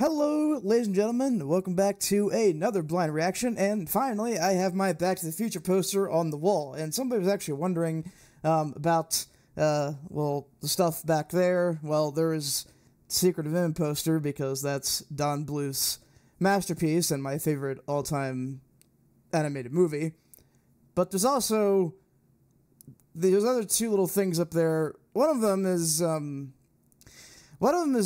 Hello, ladies and gentlemen. Welcome back to another blind reaction. And finally, I have my Back to the Future poster on the wall. And somebody was actually wondering about, well, the stuff back there. Well, there is Secret of M poster because that's Don Bluth's masterpiece and my favorite all-time animated movie. But there's also there's other two little things up there. One of them is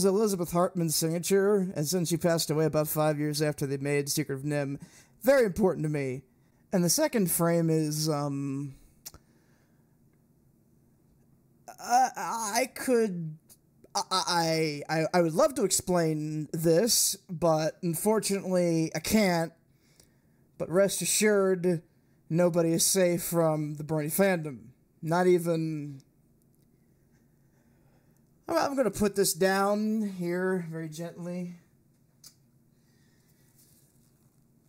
Elizabeth Hartman's signature, and since she passed away about 5 years after they made Secret of NIMH, very important to me. And the second frame is, I would love to explain this, but unfortunately I can't. But rest assured, nobody is safe from the Bernie fandom. Not even... I'm going to put this down here very gently.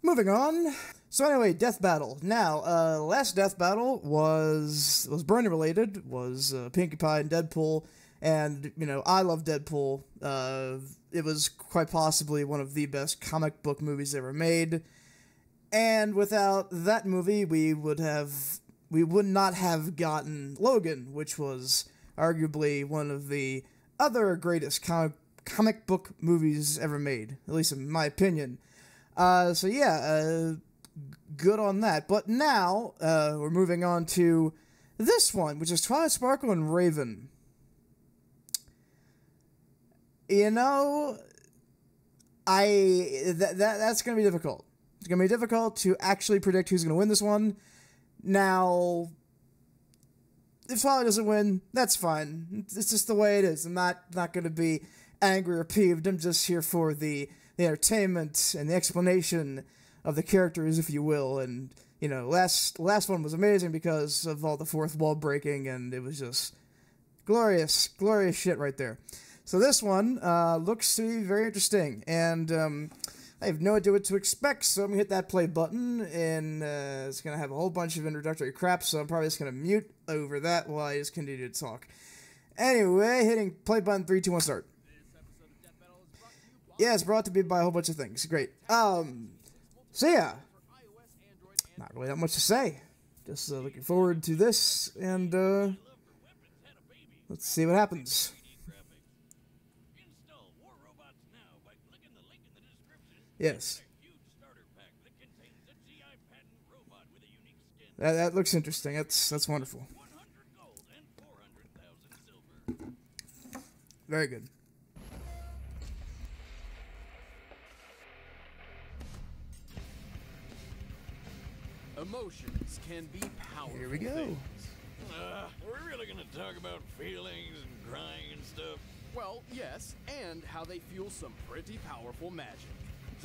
Moving on. So anyway, Death Battle. Now, last Death Battle was Bernie related, was Pinkie Pie and Deadpool, and, you know, I love Deadpool. It was quite possibly one of the best comic book movies ever made, and without that movie, we would not have gotten Logan, which was arguably one of the other greatest comic book movies ever made, at least in my opinion. So yeah, good on that. But now, we're moving on to this one, which is Twilight Sparkle and Raven. You know, that's going to be difficult. It's going to be difficult to actually predict who's going to win this one. Now, if Twilight doesn't win, that's fine. It's just the way it is. I'm not going to be angry or peeved. I'm just here for the entertainment and the explanation of the characters, if you will. And, you know, last one was amazing because of all the fourth wall breaking, and it was just glorious, glorious shit right there. So this one looks to be very interesting, and I have no idea what to expect, so I'm going to hit that play button, and it's going to have a whole bunch of introductory crap, so I'm probably just going to mute over that while I just continue to talk. Anyway, hitting play button, 3, 2, 1, start. Yeah, it's brought to be by a whole bunch of things. Great. So yeah, not really that much to say. Just looking forward to this, and let's see what happens. Yes. That looks interesting. That's wonderful. Very good. Emotions can be powerful. Here we go. Are we really gonna talk about feelings and crying and stuff? Well, yes, and how they fuel some pretty powerful magic.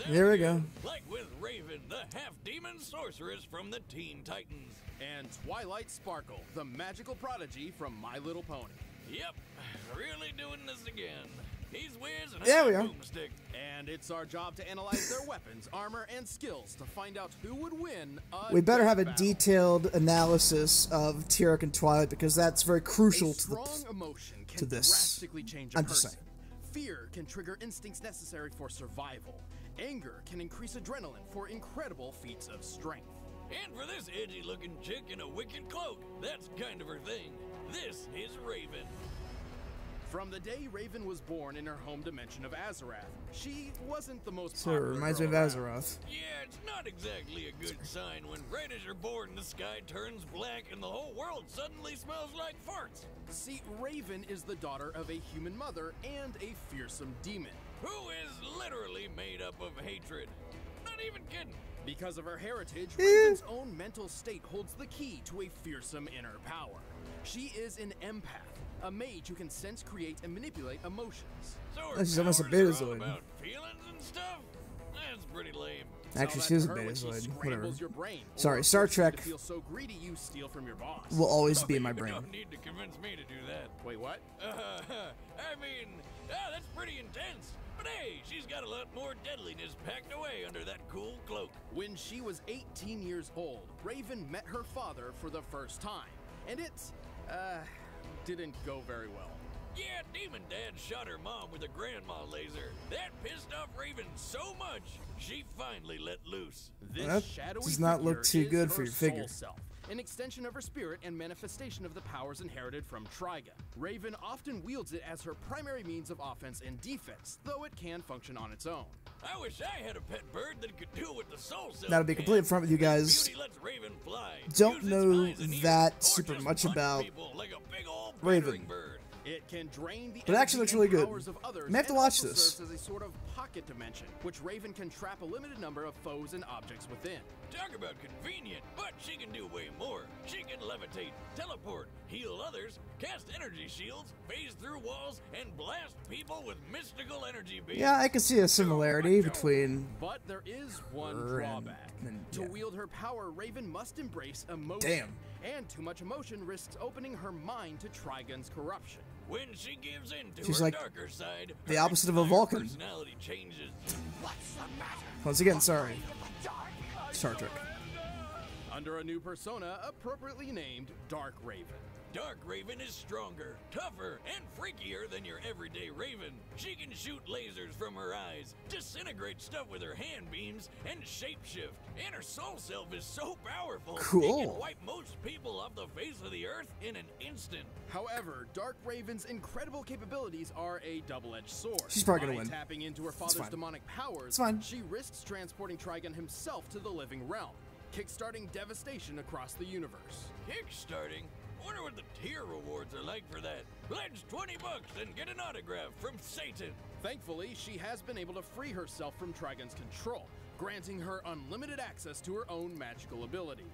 There we go. Like with Raven, the half-demon sorceress from the Teen Titans. And Twilight Sparkle, the magical prodigy from My Little Pony. Yep, really doing this again. He's Wiz and There I'm we are. Boomstick. And it's our job to analyze their weapons, armor, and skills to find out who would win a We better have a battle. detailed analysis of Tyrek and Twilight because that's very crucial to strong emotion can to this. drastically change a I'm just person. Fear can trigger instincts necessary for survival. Anger can increase adrenaline for incredible feats of strength. And for this edgy-looking chick in a wicked cloak, that's kind of her thing. This is Raven. From the day Raven was born in her home dimension of Azeroth, she wasn't the most So it popular reminds me of girl around. Azeroth. Yeah, it's not exactly a good sign when right as you're born, the sky turns black and the whole world suddenly smells like farts. See, Raven is the daughter of a human mother and a fearsome demon. Who is literally made up of hatred. Not even kidding. Because of her heritage, Raven's own mental state holds the key to a fearsome inner power. She is an empath, a mage who can sense, create, and manipulate emotions. So her This is almost a powers are all Betazoid. about feelings and stuff? That's pretty lame. Actually, Tell she is a that to her when she Betazoid. scrambles Whatever. your brain, or Sorry, Star forces you to Trek feel so greedy you steal from your boss. will always be in my You brain. don't need to convince me to do that. Wait, what? I mean, that's pretty intense. But hey, she's got a lot more deadliness packed away under that cool cloak. When she was 18 years old, Raven met her father for the first time, and it didn't go very well. Yeah, Demon Dad shot her mom with a grandma laser. That pissed off Raven so much, she finally let loose. This That shadowy does not look too figure good is for her your figure. soul self, an extension of her spirit and manifestation of the powers inherited from Trigon. Raven often wields it as her primary means of offense and defense, though it can function on its own. I wish I had a pet bird that could do what the soul self Now, to be can. completely upfront with you guys, Beauty lets Raven fly, don't use its know eyes and ears, that or super just much punch about people like a big old Raven. battering bird. It can drain the But it actually looks really good. powers of others, May have to and watch also this. serves as a sort of pocket dimension, which Raven can trap a limited number of foes and objects within. Talk about convenient, but she can do way more. She can levitate, teleport, heal others, cast energy shields, phase through walls, and blast people with mystical energy beams. yeah, I can see a similarity between. But there is one Her drawback. To yeah. wield her power, Raven must embrace emotion. Damn. And too much emotion risks opening her mind to Trigon's corruption. When she gives in to She's her like darker side, the her opposite of a entire Vulcan. personality changes. Once again, sorry. Star Trek. Under a new persona appropriately named Dark Raven. Dark Raven is stronger, tougher, and freakier than your everyday Raven. She can shoot lasers from her eyes, disintegrate stuff with her hand beams, and shapeshift. And her soul self is so powerful, Cool. it can wipe most people off the face of the earth in an instant. However, Dark Raven's incredible capabilities are a double-edged sword. She's probably gonna By win. tapping into her father's fine. demonic powers, It's fine. she risks transporting Trigon himself to the living realm, kickstarting devastation across the universe. Kickstarting? Wonder what the tier rewards are like for that. Pledge $20 and get an autograph from Satan. Thankfully, she has been able to free herself from Trigon's control, granting her unlimited access to her own magical abilities.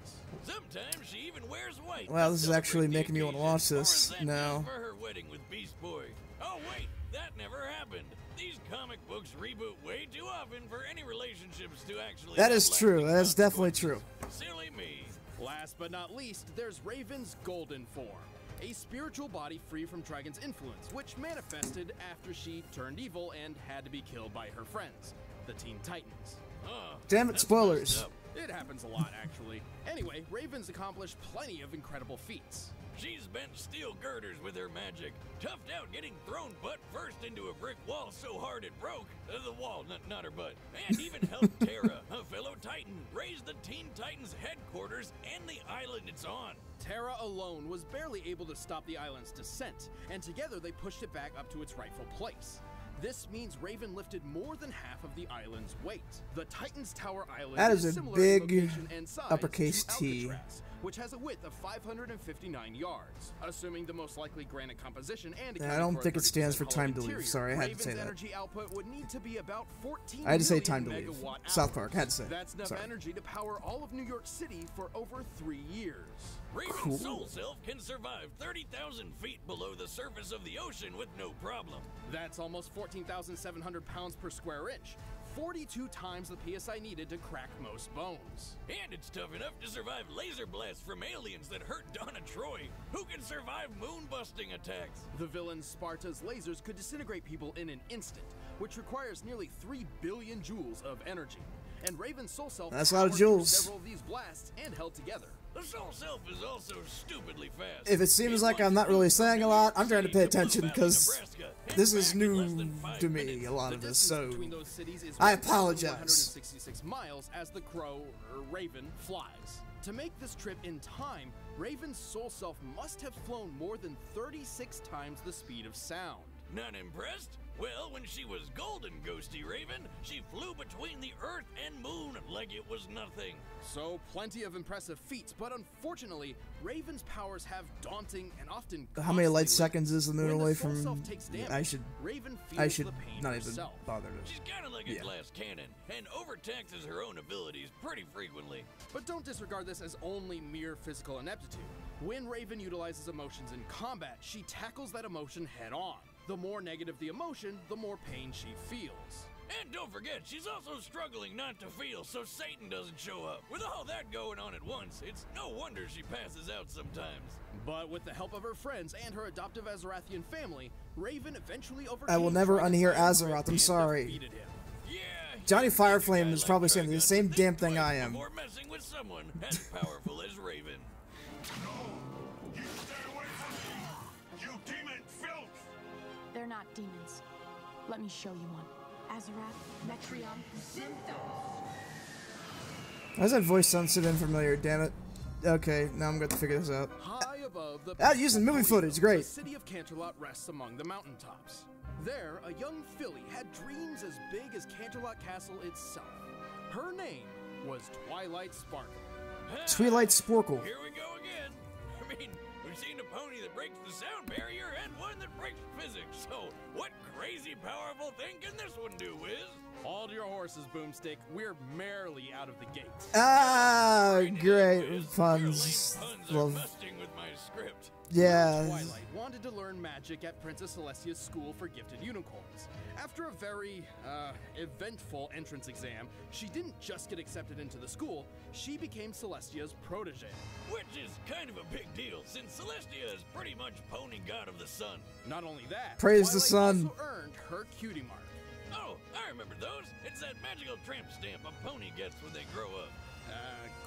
Sometimes she even wears white. Wow, to this is celebrate actually the making me want to occasion. watch Or this is that now. just for her wedding with Beast Boy. Oh wait, that never happened. These comic books reboot way too often for any relationships to actually. That have is true. lasting That is definitely consequences. true. Silly me. Last but not least, there's Raven's golden form, a spiritual body free from Trigon's influence, which manifested after she turned evil and had to be killed by her friends, the Teen Titans. Oh, Damn it, that's spoilers. messed up. It happens a lot, actually. Anyway, Raven's accomplished plenty of incredible feats. She's bent steel girders with her magic, toughed out getting thrown butt first into a brick wall so hard it broke. The wall, not her butt. And even helped Terra, a fellow Titan, raise the Teen Titans headquarters and the island it's on. Terra alone was barely able to stop the island's descent, and together they pushed it back up to its rightful place. This means Raven lifted more than half of the island's weight. The Titan's Tower Island That is a similar in big location and size uppercase to T. Alcatraz, which has a width of 559 yards. Assuming the most likely granite composition and I don't accounting for a think it stands 30% for time to hollow leave. interior, Sorry, I had to Raven's say that. energy output would need to be about 14 I had to say million time to leave. megawatt South Park, hours. had to say it. That's enough Sorry. energy to power all of New York City for over 3 years. Raven's Cool. soul self can survive 30,000 feet below the surface of the ocean with no problem. That's almost 14,700 pounds per square inch, 42 times the PSI needed to crack most bones. And it's tough enough to survive laser blasts from aliens that hurt Donna Troy, who can survive moon-busting attacks. The villain Sparta's lasers could disintegrate people in an instant, which requires nearly 3 billion joules of energy. And Raven's soul self That's a lot of powered through joules. several of these blasts and held together. The soul self is also stupidly fast. If it seems like I'm not really saying a lot, I'm trying to pay attention because this is new to me, a lot The of this, distance so between those cities is I 1,166 miles as the crow, or Raven, flies. To make this trip in time, Raven's soul self must have flown more than 36 times the speed of sound. Not impressed? Well, when she was golden ghosty Raven, she flew between the Earth and Moon like it was nothing. So, plenty of impressive feats, but unfortunately, Raven's powers have daunting and often how many light costly seconds is the moon When the away soul from? self takes damage, I should Raven feels I should the pain not even herself. bother She's to. kind of like a Yeah. glass cannon, and overtaxes her own abilities pretty frequently. But don't disregard this as only mere physical ineptitude. When Raven utilizes emotions in combat, she tackles that emotion head on. The more negative the emotion, the more pain she feels. And don't forget, she's also struggling not to feel so Satan doesn't show up. With all that going on at once, it's no wonder she passes out sometimes. But with the help of her friends and her adoptive Azarathian family, Raven eventually overcame I will never Trigon's unhear iron Azeroth, grip I'm and sorry. defeated him. Yeah. Johnny you'd think a Fireflame guy is like probably saying the Trigon same would damn think thing I twice am. Before messing with someone as powerful as Raven. You stay away from me! You demon filth! They're not demons. Let me show you one. Azarath, Metrium, Synthos. Why does that voice sound so damn familiar? Damn it. Okay, now I'm going to figure this out. High above the using movie footage, great. The city of Canterlot rests among the mountaintops. There, a young filly had dreams as big as Canterlot Castle itself. Her name was Twilight Sparkle. Twilight Sporkle. Here we go again. I mean, we've seen a pony that breaks the sound barrier and one that breaks physics. So, what crazy powerful thing can this one do, Wiz? Hold your horses, Boomstick. We're merely out of the gate. Ah, great Wiz. puns. Your lame puns Love. are busting with my script. Yeah. Twilight wanted to learn magic at Princess Celestia's School for Gifted Unicorns. After a very, eventful entrance exam, she didn't just get accepted into the school, she became Celestia's protege. Which is kind of a big deal, since Celestia is pretty much pony god of the sun. Not only that, Praise the Twilight sun. also earned her cutie mark. Oh, I remember those. It's that magical tramp stamp a pony gets when they grow up.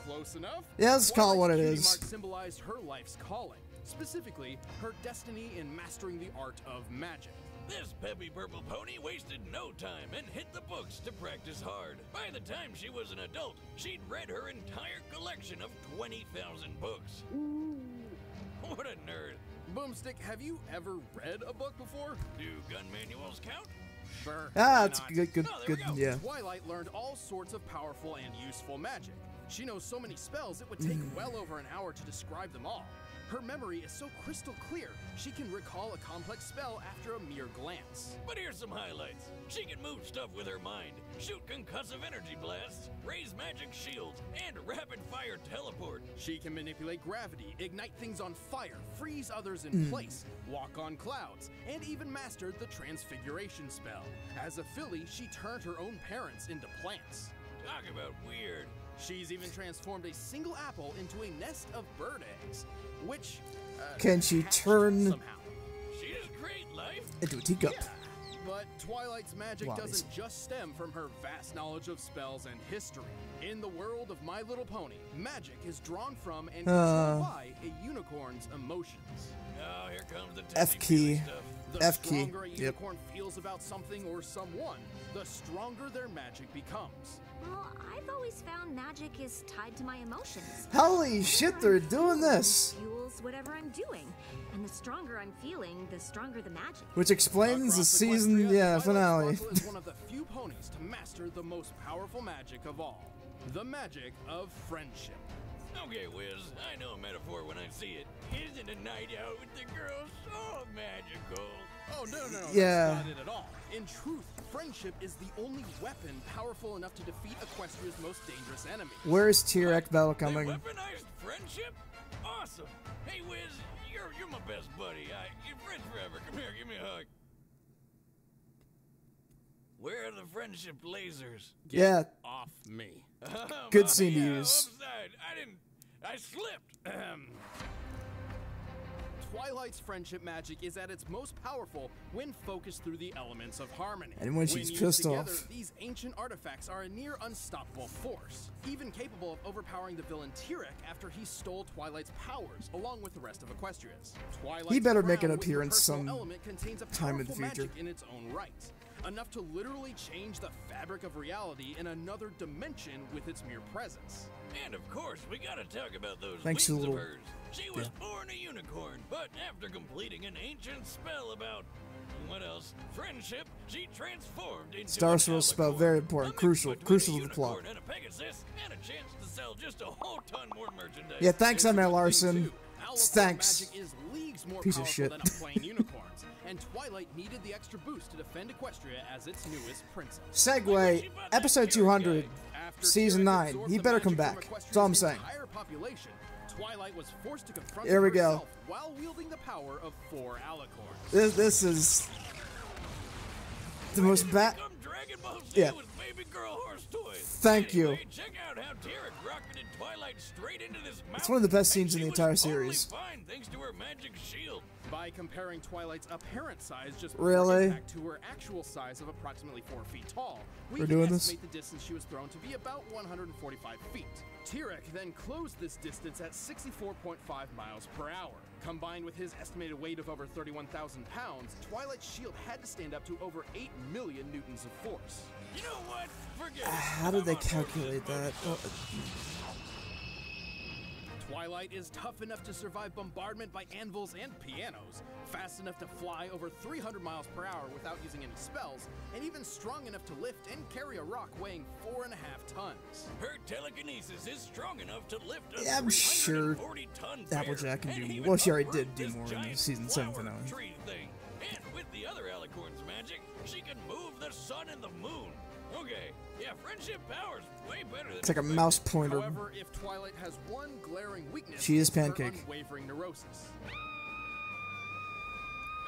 Close enough? Yeah, let's call it what it Twilight's is. cutie mark symbolized her life's calling, specifically her destiny in mastering the art of magic. This peppy purple pony wasted no time and hit the books to practice hard. By the time she was an adult, she'd read her entire collection of 20,000 books. What a nerd. Boomstick, have you ever read a book before? Do gun manuals count? Sure. Ah, why it's not? good, Oh, there we go. yeah. Twilight learned all sorts of powerful and useful magic. She knows so many spells it would take well over an hour to describe them all. Her memory is so crystal clear, she can recall a complex spell after a mere glance. But here's some highlights. She can move stuff with her mind, shoot concussive energy blasts, raise magic shields, and rapid-fire teleport. She can manipulate gravity, ignite things on fire, freeze others in place, walk on clouds, and even mastered the transfiguration spell. As a filly, she turned her own parents into plants. Talk about weird. She's even transformed a single apple into a nest of bird eggs, which Can she hatched turn somehow. She is great life. into a teacup? Yeah, but Twilight's magic Wise. doesn't just stem from her vast knowledge of spells and history. In the world of My Little Pony, magic is drawn from and controlled by a unicorn's emotions. Oh, here comes the F key. touchy-feely stuff. The F key. stronger a Yep. unicorn feels about something or someone, the stronger their magic becomes. Well, I've always found magic is tied to my emotions. Holy shit, they're doing this! Fuels whatever I'm doing. And the stronger I'm feeling, the stronger the magic. Which explains the Across season, Equestria, yeah, Twilight finale. Sparkle is one of the few ponies to master the most powerful magic of all, the magic of friendship. Okay, Wiz, I know a metaphor when I see it. Isn't a night out with the girls so magical? Oh, no, Yeah. that's not it at all. In truth, friendship is the only weapon powerful enough to defeat Equestria's most dangerous enemy. Where's T-Rex battle They coming? weaponized friendship? Awesome. Hey, Wiz, you're my best buddy. You're friends forever. Come here, give me a hug. Where are the friendship lasers? Yeah, Off me. good scene to Yeah, use. offside. I slipped. Twilight's friendship magic is at its most powerful when focused through the elements of harmony. And when she's used pissed together, off. These ancient artifacts are a near unstoppable force, even capable of overpowering the villain Tyrek after he stole Twilight's powers, along with the rest of Equestria's. Twilight's He better make an crown with her appearance personal some element contains a time in the powerful future. magic in its own right, enough to literally change the fabric of reality in another dimension with its mere presence. And of course, we gotta talk about those Thanks to wings the of little- hers. She was born a unicorn, but after completing an ancient spell about, what else? Friendship, she transformed into Star an Swirl spell, alicorn, very important, a mix crucial, between crucial a to the plot. unicorn and a Pegasus, and a chance to sell just a whole ton more merchandise. Yeah, thanks, Here's M.L. the thing, Larson. too. Alicorn Thanks. magic is leagues more Piece of powerful shit. than a plain unicorns, and Twilight needed the extra boost to defend Equestria as its newest princess. Segue, episode 200, After season Tyrek 9. absorbed He the better magic come from back. Equestria's That's all I'm saying. entire population, Twilight was forced to confront Here it we go. herself while wielding the power of 4 alicorns. This is the most bad. Come Dragon Ball Z Yeah. with baby girl horse toys. Thank you. Anyway, check out how Tyrek rocketed Twilight straight into this mountain. It's one of the best scenes And in the she was entire totally series. fine thanks to her magic shield. By comparing Twilight's apparent size just Really? before impact to her actual size of approximately 4 feet tall, we We're can doing this? estimate the distance she was thrown to be about 145 feet. Tyrek then closed this distance at 64.5 miles per hour. Combined with his estimated weight of over 31,000 pounds, Twilight's shield had to stand up to over 8 million newtons of force. You know what? Forget it. How did they I'm on board calculate with this that? boat. Twilight is tough enough to survive bombardment by anvils and pianos, fast enough to fly over 300 miles per hour without using any spells, and even strong enough to lift and carry a rock weighing 4.5 tons. Her telekinesis is strong enough to lift a Yeah, I'm sure 340-ton Applejack can bear, do and more. even Well, she already uproot did do this more in the giant season 7 flower finale. tree thing. And with the other Alicorn's magic, she can move the sun and the moon. Okay, yeah, friendship power's way better than It's like a expected. mouse pointer. However, if Twilight has one glaring weakness, She is it's her Pancake. unwavering neurosis.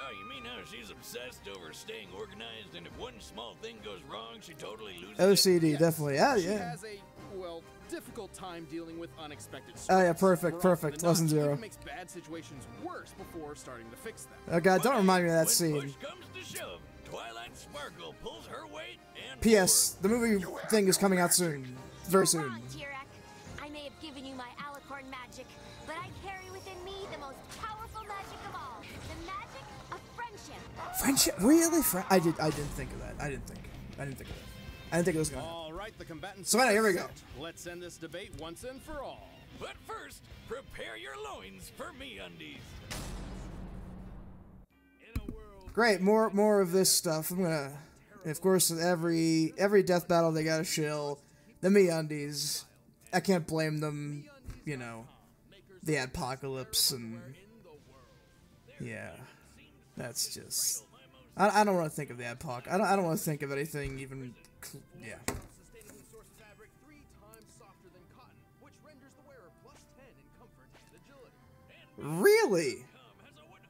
Oh, you mean how she's obsessed over staying organized, and if one small thing goes wrong, she totally loses OCD, Yes, definitely. Yeah, She yeah. has a, well, difficult time dealing with unexpected Oh, yeah, stress. perfect, More often perfect. than Lesson not, she 0. even makes bad situations worse before starting to fix them. Oh god, don't remind me of that When scene. push comes to shove, Twilight Sparkle pulls her weight and P.S. The movie thing is coming out soon. Very soon. Come on, Tyrek. I may have given you my Alicorn magic, but I carry within me the most powerful magic of all, the magic of friendship. Friendship? Really? I didn't think of that. I didn't think of that. I didn't think it was gonna happen. All right, the combatants. So, here we are go. set. Let's end this debate once and for all. But first, prepare your loins for me undies. In a world Great, more of this stuff. I'm gonna, of course, every death battle they gotta shill the MeUndies. I can't blame them, you know, the apocalypse and yeah, that's just. I don't want to think of the adpoc. I don't want to think of anything even. Yeah. Sustainably sourced fabric 3 times softer than cotton, which renders the wearer +10 in comfort and agility. Really? has a 100%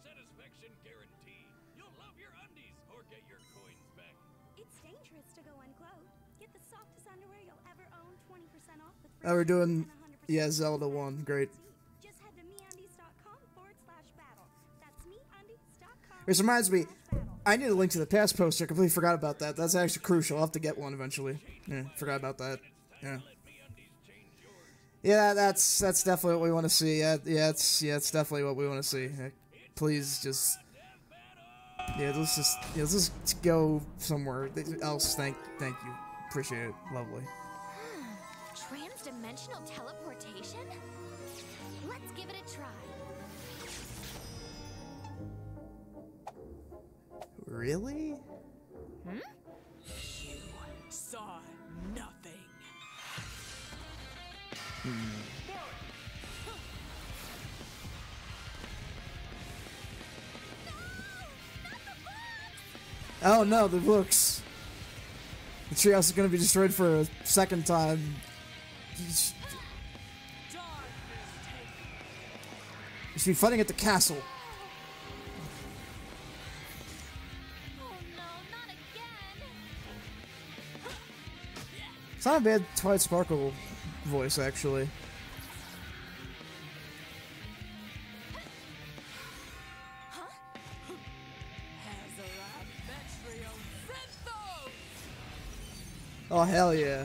satisfaction guarantee. You'll love your undies or get your coins back. It's dangerous to go unclothed. Get the softest underwear you'll ever own, 20% off with free Oh, we're doing, shipping and 100% yeah, Zelda 1. Great. Just head to meundies.com/battle. That's meundies.com. This reminds me, /battle. I need a link to the past poster. I completely forgot about that. That's actually crucial. I'll have to get one eventually. Yeah, forgot about that. Yeah. Yeah, that's definitely what we want to see. Yeah, it's definitely what we want to see. Please just, let's just go somewhere else. Thank you. Appreciate it. Lovely. Transdimensional teleportation? Let's give it a try. Really? Saw nothing. Oh no, the books. The treehouse is going to be destroyed for a second time. You should be fighting at the castle. Oh no, not again! It's not a bad Twilight Sparkle voice, actually. Oh, hell yeah.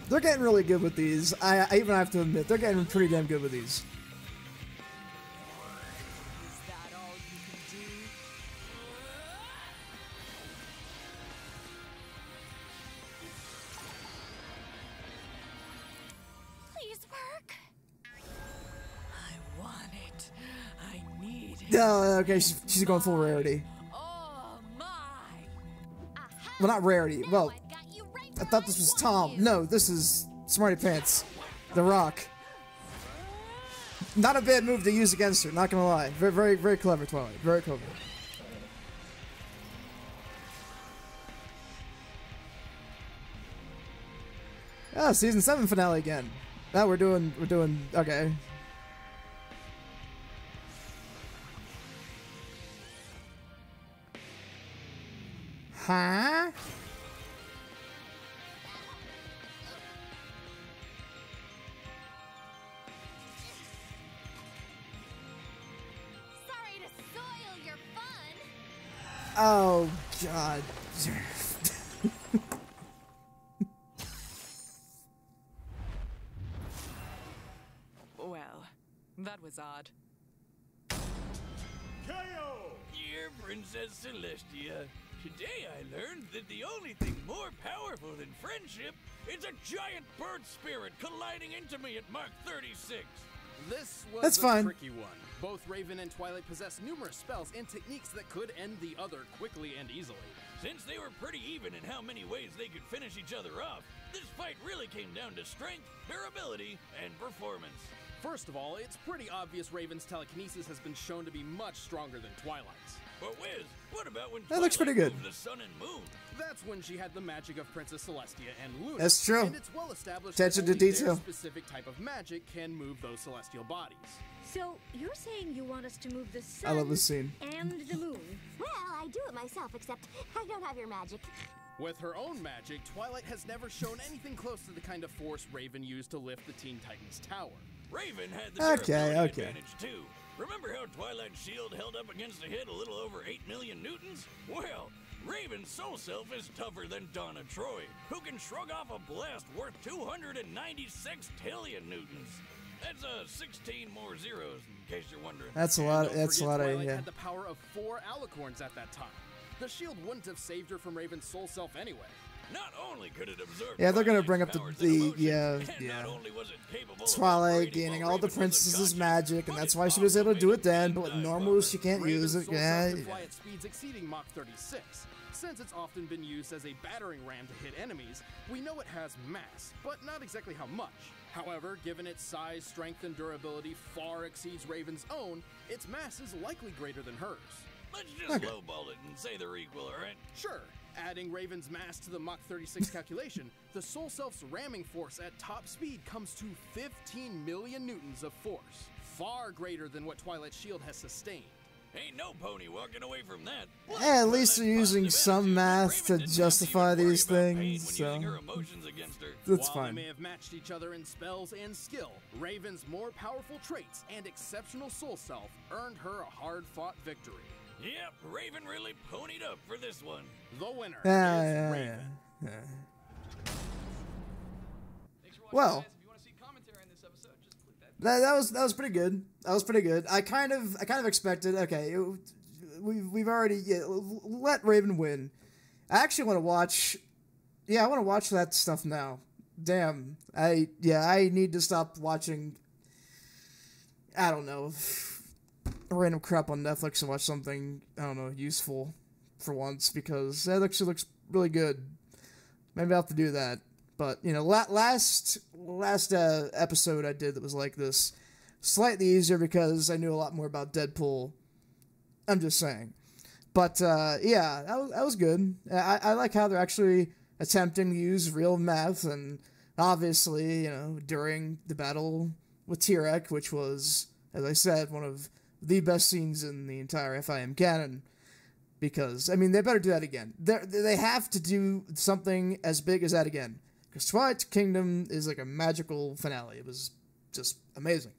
They're getting really good with these. I even have to admit, they're getting pretty damn good with these. Is that all you can do? Please work. I want it. I need it. No, okay, she's going full rarity. Oh my! Aha! Well, not rarity. Now Well, I've got you right I where thought this was want Tom. you. No, this is Smarty Pants. The Rock. Not a bad move to use against her, not gonna lie. Very, very, very clever, Twilight. Very clever. Ah, season 7 finale again. Now we're doing, okay. Huh? Oh, God. Well, that was odd. Dear Princess Celestia, today I learned that the only thing more powerful than friendship is a giant bird spirit colliding into me at Mark 36. This was That's a fine. tricky one. Both Raven and Twilight possess numerous spells and techniques that could end the other quickly and easily. Since they were pretty even in how many ways they could finish each other off, this fight really came down to strength, durability, and performance. First of all, it's pretty obvious Raven's telekinesis has been shown to be much stronger than Twilight's. But Wiz, what about when That looks pretty Twilight good. moved the sun and moon? That's when she had the magic of Princess Celestia and Luna. That's true. And it's well established Attention that to only their detail. specific type of magic can move those celestial bodies. So, you're saying you want us to move the sun I love this scene. and the moon? Well, I do it myself, except I don't have your magic. With her own magic, Twilight has never shown anything close to the kind of force Raven used to lift the Teen Titans Tower. Raven had the Okay, durability okay. advantage too. Remember how Twilight's shield held up against a hit a little over 8 million newtons? Well, Raven's soul self is tougher than Donna Troy, who can shrug off a blast worth 296 tillion newtons. That's 16 more zeros, in case you're wondering. That's a And lot. don't That's a forget lot of Twilight yeah. had the power of 4 alicorns at that time. The shield wouldn't have saved her from Raven's soul self anyway. Not only could it absorb Yeah, they're gonna Twilight's bring up powers the and emotions, yeah, and yeah. not only was it capable of Twilight operating gaining while all the Raven was princess's unconscious, magic, but and that's it why she was able to do it also then. made But him normal, die she can't Raven's use it. soul Yeah. self can fly at speeds exceeding Mach 36. Since it's often been used as a battering ram to hit enemies, we know it has mass, but not exactly how much. However, given its size, strength, and durability far exceeds Raven's own, its mass is likely greater than hers. Let's just lowball it and say they're equal, alright? Sure, adding Raven's mass to the Mach 36 calculation, the Soul Self's ramming force at top speed comes to 15 million newtons of force, far greater than what Twilight's shield has sustained. Ain't no pony walking away from that. Yeah, at least they're using some math to justify these things, When so using her emotions against her. that's While they fine. may have matched each other in spells and skill, Raven's more powerful traits and exceptional soul self earned her a hard-fought victory. Yep, Raven really ponied up for this one. The winner Yeah, is yeah, Raven. yeah. Well, that was pretty good. That was pretty good. I kind of expected. Okay, we've already let Raven win. I actually want to watch. Yeah, I want to watch that stuff now. Damn. I need to stop watching. I don't know, random crap on Netflix and watch something, I don't know, useful for once, because that actually looks really good. Maybe I'll have to do that. But, you know, last episode I did that was like this, slightly easier because I knew a lot more about Deadpool. I'm just saying. But, yeah, that was good. I like how they're actually attempting to use real math, and obviously, you know, during the battle with T-Rex, which was, as I said, one of the best scenes in the entire FIM canon, because, I mean, they better do that again. They have to do something as big as that again, because Twilight Kingdom is like a magical finale. It was just amazing.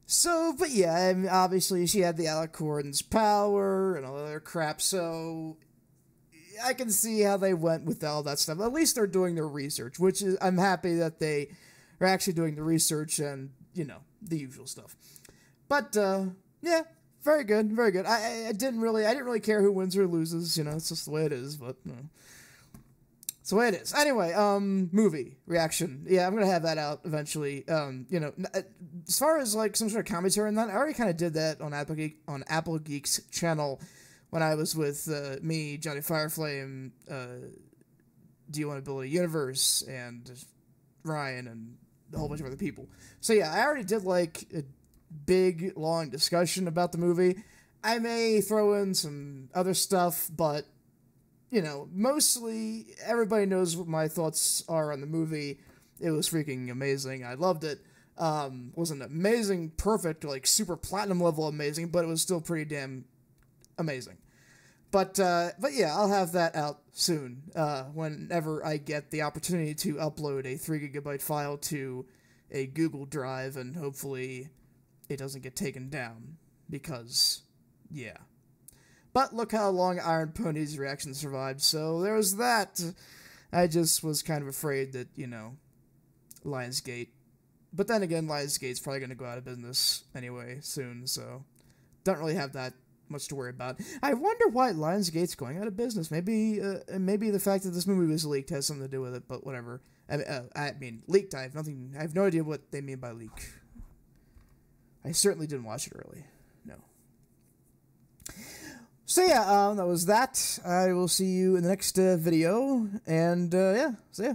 So, but yeah, I mean, obviously she had the Alicorn's power and all that other crap, so I can see how they went with all that stuff. At least they're doing their research, which is, I'm happy that they are actually doing the research and, you know, the usual stuff. But, yeah, very good, very good. I didn't really care who wins or loses, you know, it's just the way it is, but, you know. It's the way it is. Anyway, movie reaction. Yeah, I'm gonna have that out eventually. You know, as far as like some sort of commentary on that, I already kind of did that on Apple Geek's channel when I was with me, Johnny Fireflame, Do You Want to Build a Universe, and Ryan, and a whole bunch of other people. So yeah, I already did like a big, long discussion about the movie. I may throw in some other stuff, but you know, mostly everybody knows what my thoughts are on the movie. It was freaking amazing. I loved it. Wasn't amazing, perfect, like super platinum level amazing, but it was still pretty damn amazing. But yeah, I'll have that out soon, whenever I get the opportunity to upload a 3 GB file to a Google Drive, and hopefully it doesn't get taken down, because, yeah. But look how long Iron Pony's reaction survived, so there was that. I just was kind of afraid that, you know, Lionsgate. But then again, Lionsgate's probably going to go out of business anyway soon, so don't really have that much to worry about. I wonder why Lionsgate's going out of business. Maybe the fact that this movie was leaked has something to do with it, but whatever. I mean, leaked, I have no idea what they mean by leak. I certainly didn't watch it early. No. So yeah, that was that. I will see you in the next video, and yeah, see ya.